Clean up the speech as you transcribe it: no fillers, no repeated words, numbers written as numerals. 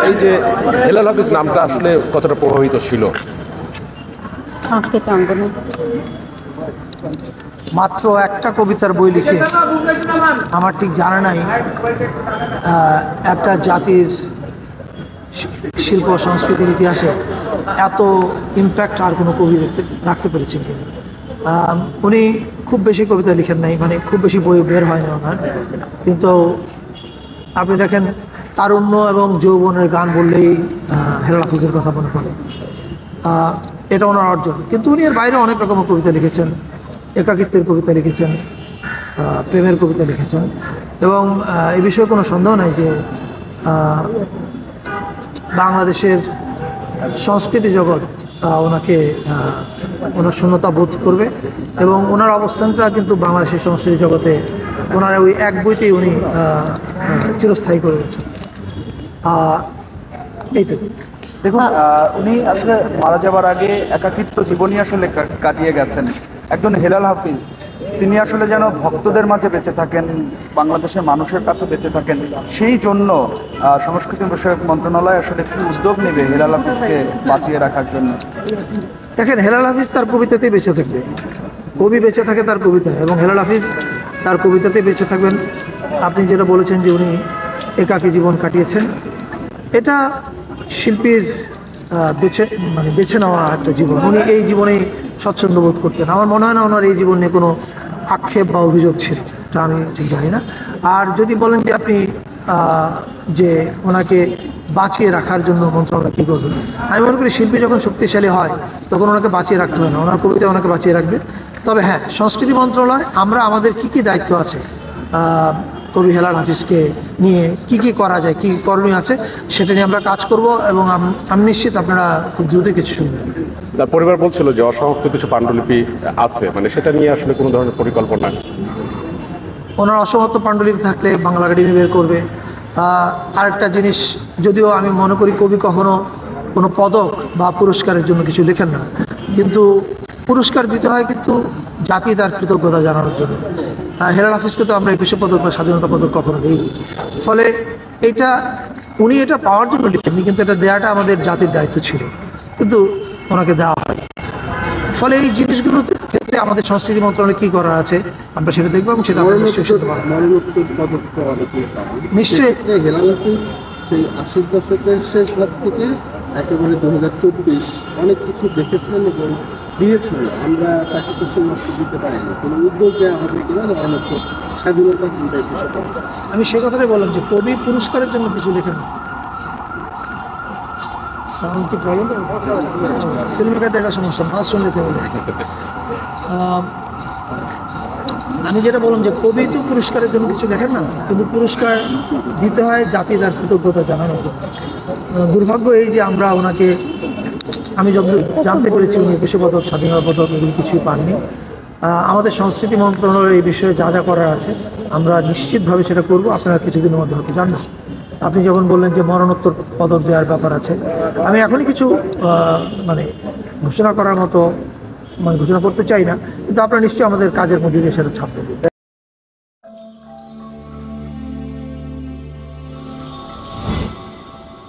এই যে হেলাল হাফিজ নামটা আসলে কতটা প্রভাবিত ছিল সংস্কৃতি অঙ্গনে? মাত্র একটা কবিতার বই লিখে আমার ঠিক জানা নাই একটা জাতির শিল্প সংস্কৃতির ইতিহাসে এত ইমপ্যাক্ট আর কোনো কবি রাখতে পেরেছেন কিনা। উনি খুব বেশি কবিতা লিখেন নাই, মানে খুব বেশি বই বের হয় না ওনার, কিন্তু আপনি দেখেন তারুণ্য এবং যৌবনের গান বললেই হেলাল হাফিজের কথা মনে পড়ে। এটা ওনার অর্জন, কিন্তু উনি এর বাইরে অনেক রকমের কবিতা লিখেছেন, একাকিত্বের কবিতা লিখেছেন, প্রেমের কবিতা লিখেছেন, এবং এই বিষয়ে কোনো সন্দেহ নাই যে বাংলাদেশের সংস্কৃতি জগৎ ওনাকে ওনার শূন্যতা বোধ করবে, এবং ওনার অবস্থানটা কিন্তু বাংলাদেশের সংস্কৃতি জগতে ওনার ওই এক বইতেই উনি চিরস্থায়ী করে গেছেন। এইটুকু। দেখুন, উনি আসলে মারা যাওয়ার আগে একাকিত্ব জীবনই আসলে কাটিয়ে গেছেন। একজন হেলাল হাফিজ তিনি আসলে যেন ভক্তদের মাঝে বেঁচে থাকেন, বাংলাদেশের মানুষের কাছে বেঁচে থাকেন, সেই জন্য সংস্কৃতি বিষয়ক মন্ত্রণালয় আসলে কি উদ্যোগ নেবে হেলাল হাফিজকে বাঁচিয়ে রাখার জন্য? দেখেন, হেলাল হাফিজ তার কবিতাতেই বেঁচে থাকবে, কবি বেঁচে থাকে তার কবিতায়, এবং হেলাল হাফিজ তার কবিতাতেই বেঁচে থাকবেন। আপনি যেটা বলেছেন যে উনি একাকী জীবন কাটিয়েছেন, এটা শিল্পীর বেছে নেওয়া একটা জীবন। উনি এই জীবনেই স্বচ্ছন্দ বোধ করতেন। আমার মনে হয় না ওনার এই জীবনে কোনো আক্ষেপ বা অভিযোগ ছিল, এটা আমি ঠিক জানি না। আর যদি বলেন যে আপনি যে ওনাকে বাঁচিয়ে রাখার জন্য মন্ত্রণালয় কী করবেন, আমি মনে করি শিল্পী যখন শক্তিশালী হয় তখন ওনাকে বাঁচিয়ে রাখতে হয় না, ওনার কবিতা ওনাকে বাঁচিয়ে রাখবে। তবে হ্যাঁ, সংস্কৃতি মন্ত্রণালয় আমরা আমাদের কী কী দায়িত্ব আছে কবি হেলাল হাফিজকে নিয়ে কি কি করা যায়, কী করণীয় আছে, সেটা নিয়ে আমরা কাজ করব, এবং আমি নিশ্চিত আপনারা খুব দ্রুতই কিছু শুনবেন। তার পরিবার বলছিল যে অসমাপ্ত কিছু পাণ্ডুলিপি আছে, মানে সেটা নিয়ে আসলে কোনো ধরনের পরিকল্পনা? ওনার অসমাপ্ত পাণ্ডুলিপি থাকলে বাংলা একাডেমি বের করবে। আরেকটা জিনিস, যদিও আমি মনে করি কবি কখনো কোনো পদক বা পুরস্কারের জন্য কিছু লেখেন না, কিন্তু পুরস্কার দিতে হয় কিন্তু জাতি তার কৃতজ্ঞতা জানানোর জন্য। হেলাল হাফিজকে তো আমরা 21শে পদক বা স্বাধীনতা পদক কখনো দিইনি, ফলে উনি এটা পাওয়ার জন্য লিখেননি, কিন্তু এটা দেওয়াটা আমাদের জাতির দায়িত্ব ছিল, কিন্তু ওনাকে দেওয়া হয়। ফলে এই জিনিসগুলোর ক্ষেত্রে আমাদের সংস্কৃতি মন্ত্রণালয় কী করার আছে আমরা সেটা দেখবো, এবং সেটা আমরা নিশ্চয়ই সেই 80 দশকের শেষ ভাগ থেকে একেবারে 2024 অনেক কিছু দেখেছেন এবং দিয়েছেন। আমরা তাকে তো সমস্ত দিতে পারিনি, কোনো উদ্যোগ দেওয়া হবে কিনা মরণোত্তর স্বাধীনতা চিন্তায় বিষয়টা। আমি সে কথাটাই বললাম যে কবি পুরস্কারের জন্য কিছু লেখেন না। কি প্রবলেম? ফিল্মের একটা সমস্যা, মাছ শুনলে বলে। আমি যেটা বললাম যে কবি তো পুরস্কারের জন্য কিছু লেখেন না, কিন্তু পুরস্কার দিতে হয় জাতি তার কৃতজ্ঞতা জানানোর জন্য। দুর্ভাগ্য এই যে আমরা ওনাকে, আমি যত জানতে পেরেছি উনি 21শে পদক, স্বাধীনতা পদক এগুলো কিছুই পাননি। আমাদের সংস্কৃতি মন্ত্রণালয়ের এই বিষয়ে যা যা করার আছে আমরা নিশ্চিতভাবে সেটা করব। আপনারা কিছুদিনের মধ্যে হতে জানবেন। আপনি যখন বললেন যে মরণোত্তর পদক দেওয়ার ব্যাপার আছে, আমি এখনই কিছু ঘোষণা করার মতো ঘোষণা করতে চাই না, কিন্তু আপনারা নিশ্চয়ই আমাদের কাজের মধ্যে দিয়ে সেটা ছাপ দেবেন।